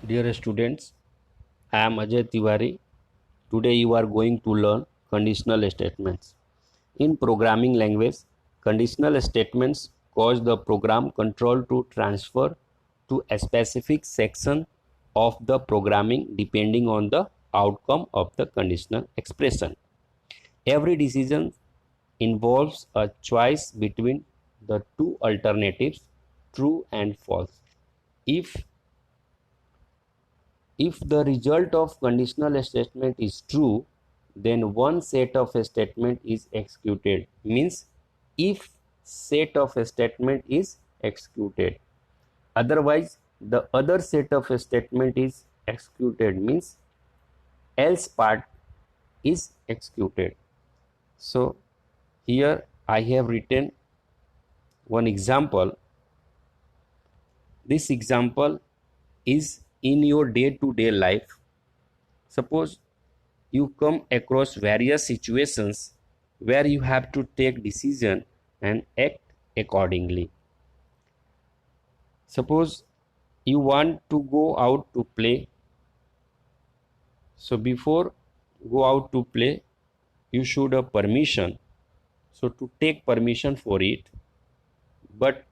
Dear students, I am Ajay Tiwari. Today you are going to learn conditional statements. In programming language, conditional statements cause the program control to transfer to a specific section of the programming depending on the outcome of the conditional expression. Every decision involves a choice between the two alternatives, true and false. If If the result of conditional statement is true, then one set of a statement is executed. Means if set of a statement is executed. Otherwise, the other set of a statement is executed. Means else part is executed. So here I have written one example. This example is in your day-to-day life. Suppose you come across various situations where you have to take decision and act accordingly. Suppose you want to go out to play. So before go out to play, you should have permission. So to take permission for it, but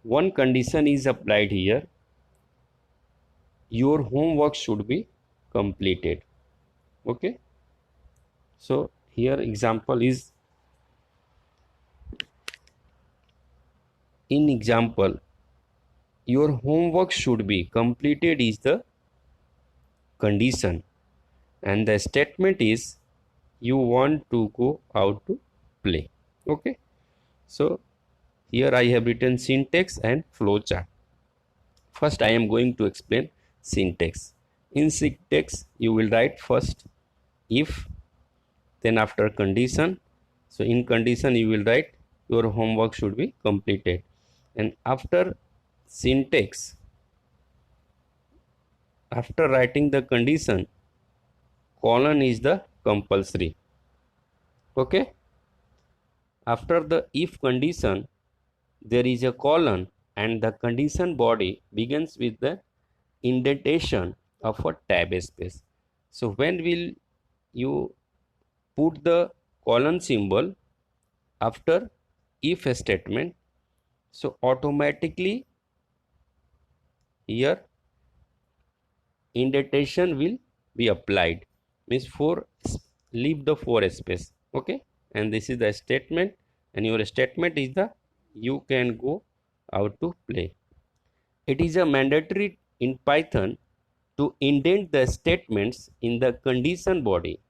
one condition is applied here. Your homework should be completed. Okay. So here example is, in example, your homework should be completed is the condition, and the statement is you want to go out to play. Okay, so here I have written syntax and flowchart. First I am going to explain syntax. In syntax you will write first if, then after condition. So in condition you will write your homework should be completed, and after syntax, after writing the condition, colon is the compulsory. Okay, after the if condition there is a colon, and the condition body begins with the indentation of a tab space. So when will you put the colon symbol after if statement, so automatically here indentation will be applied, means for leave the for space. Okay, and this is the statement, and your statement is the you can go out to play. It is a mandatory in Python to indent the statements in the condition body,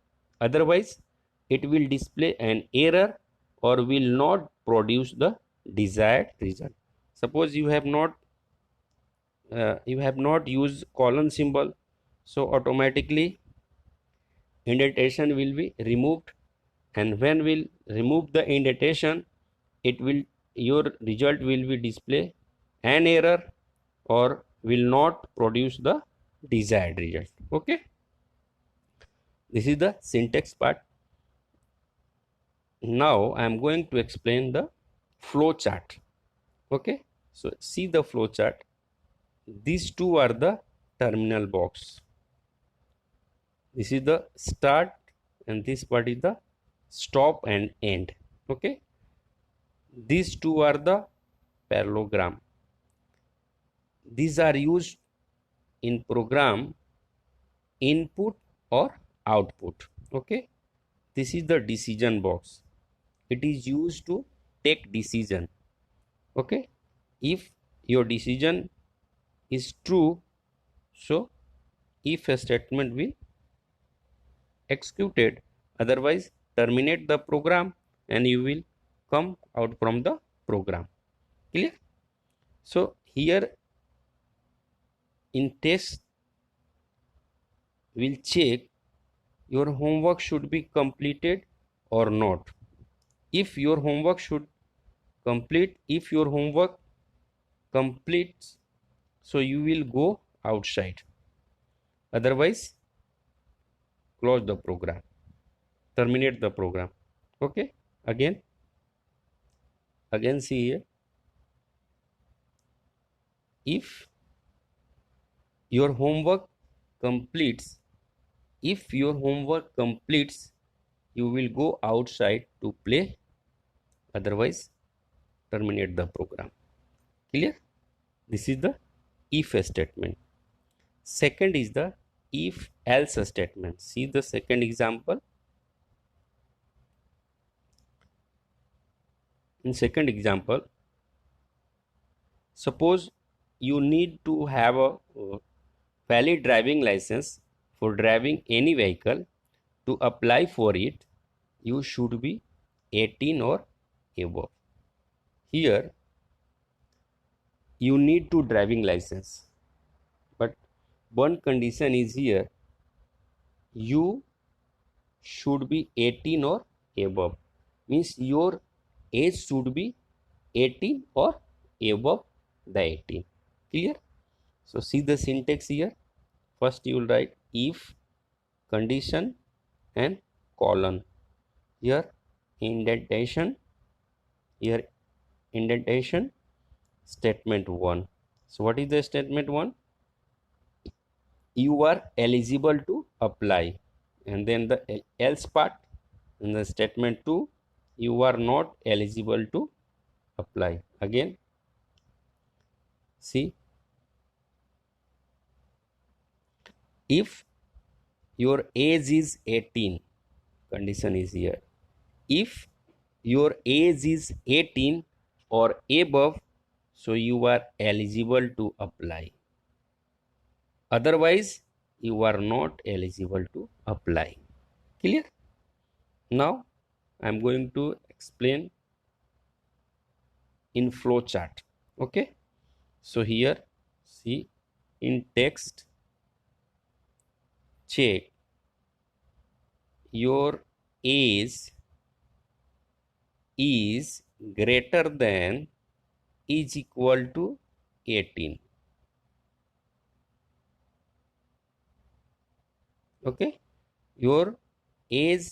otherwise it will display an error or will not produce the desired result. Suppose you have not used colon symbol, so automatically indentation will be removed, and when we'll remove the indentation, it will, your result will be display an error or will not produce the desired result. Okay, this is the syntax part. Now I am going to explain the flow chart. Okay, so see the flow chart. These two are the terminal box. This is the start, and this part is the stop and end. Okay, these two are the parallelogram. These are used in program input or output. Okay, this is the decision box. It is used to take decision. Okay, if your decision is true, so if a statement will executed, otherwise terminate the program and you will come out from the program. Clear? So here in test we'll check your homework should be completed or not. If your homework should complete, if your homework completes, so you will go outside, otherwise close the program, terminate the program. Okay, again see here, if your homework completes. If your homework completes, you will go outside to play, otherwise terminate the program. Clear? This is the if statement. Second is the if else statement. See the second example. In second example, suppose you need to have a valid driving license for driving any vehicle. To apply for it, you should be 18 or above. Here you need to driving license, but one condition is here, you should be 18 or above, means your age should be 18 or above the 18. Clear? So see the syntax here. First you will write if condition and colon, here indentation, here indentation, statement 1. So what is the statement 1? You are eligible to apply, and then the else part in the statement 2, you are not eligible to apply. Again see, if your age is 18, condition is here, if your age is 18 or above, so you are eligible to apply, otherwise you are not eligible to apply. Clear? Now I am going to explain in flow chart. Okay, so here see, in text check your age is greater than is equal to 18. Okay, your age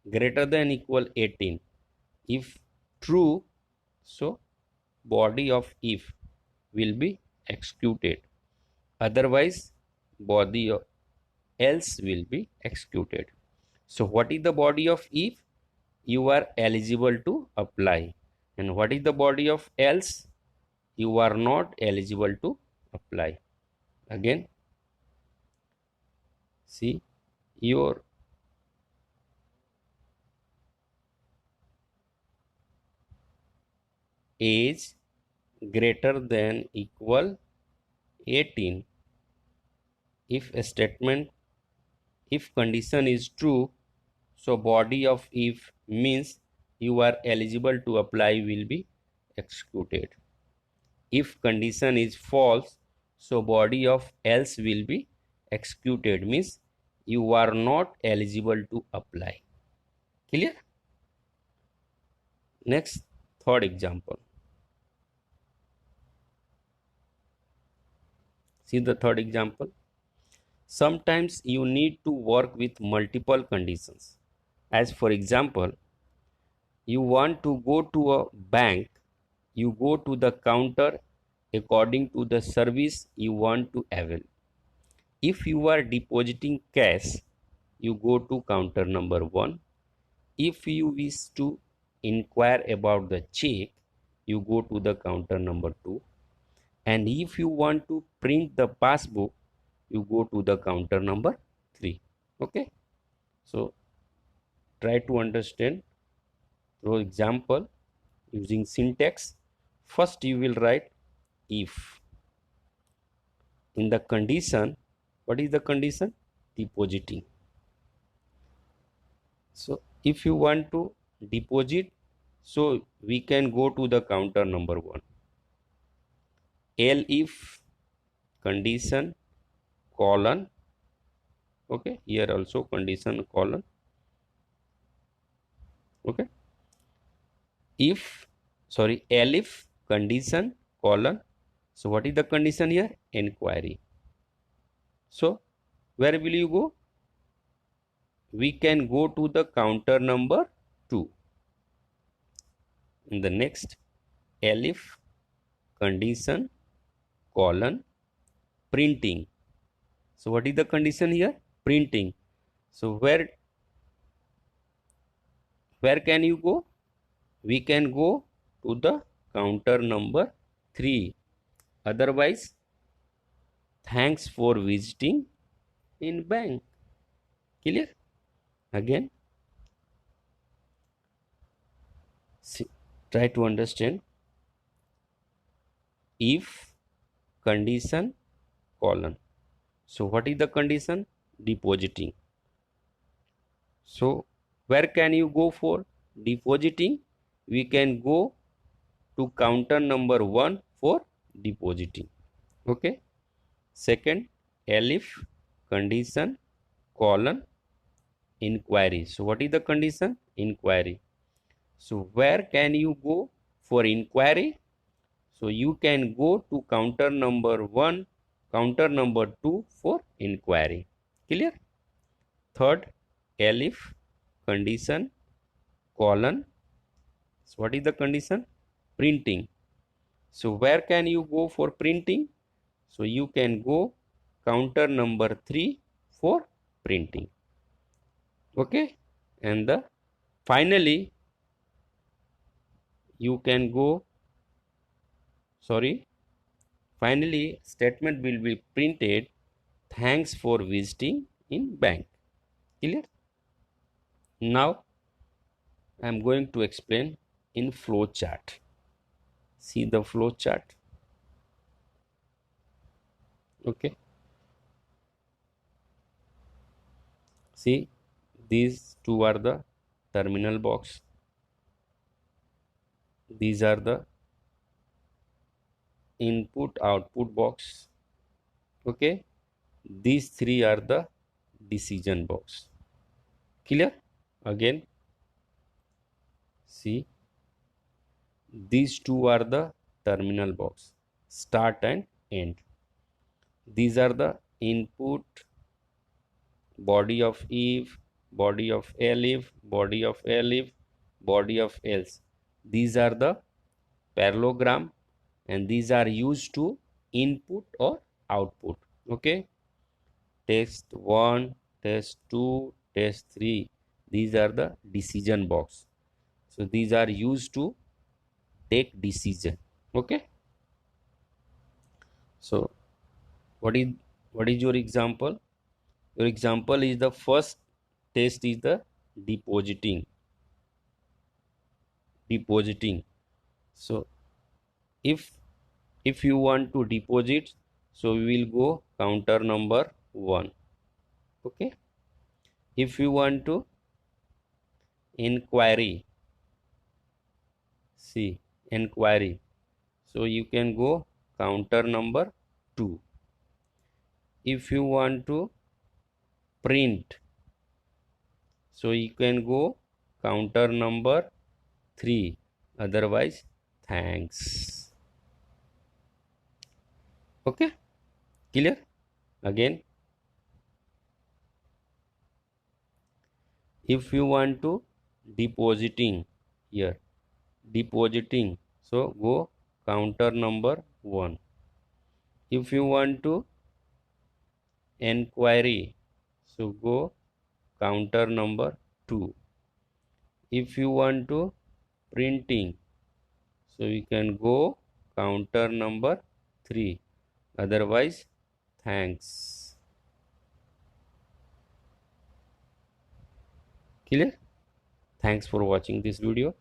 greater than equal 18. If true, so body of if will be executed, otherwise body of else will be executed. So what is the body of if? You are eligible to apply. And what is the body of else? You are not eligible to apply. Again see, your age greater than equal 18. If a statement, if condition is true, so body of if means you are eligible to apply will be executed. If condition is false, so body of else will be executed, means you are not eligible to apply. Clear? Next, third example. See the third example. Sometimes you need to work with multiple conditions. As for example, you want to go to a bank, you go to the counter according to the service you want to avail. If you are depositing cash, you go to counter number 1. If you wish to inquire about the check, you go to the counter number 2. And if you want to print the passbook, you go to the counter number 3. Okay, so try to understand through example using syntax. First you will write if. In the condition, what is the condition? Depositing. So if you want to deposit, so we can go to the counter number 1. If condition colon, okay, here also condition colon, okay, if if condition colon, so what is the condition here? Inquiry. So where will you go? We can go to the counter number 2. In the next, if condition colon printing. So what is the condition here? Printing. So where can you go? We can go to the counter number 3. Otherwise, thanks for visiting in bank. Clear? Again, see, try to understand. If condition colon. So what is the condition? Depositing. So where can you go for depositing? We can go to counter number 1 for depositing. Okay. Second, elif condition colon inquiry. So what is the condition? Inquiry. So where can you go for inquiry? So you can go to counter number 1, counter number 2 for inquiry. Clear? Third, elif condition colon. So what is the condition? Printing. So where can you go for printing? So you can go counter number 3 for printing. Okay. And the finally you can go, finally statement will be printed, thanks for visiting in bank. Clear? Now I am going to explain in flow chart. See the flow chart. Okay. See, these two are the terminal box. These are the input output box. Okay. These three are the decision box. Clear? Again, see, these two are the terminal box, start and end. These are the input, body of if, body of elif, body of elif, body of else. These are the parallelogram and these are used to input or output. Okay. Test 1, test 2, test 3. These are the decision box. So these are used to take decision. Okay. So what is your example? Your example is the first test is the depositing. So if you want to deposit, so we will go counter number 1. Okay. If you want to inquiry, see inquiry, so you can go counter number 2. If you want to print, so you can go counter number 3. Otherwise, thanks. Okay. Clear? Again, if you want to depositing, here depositing, so go counter number 1. If you want to inquiry, so go counter number 2. If you want to printing, so you can go counter number 3. Otherwise, thanks. Clear? Thanks for watching this video.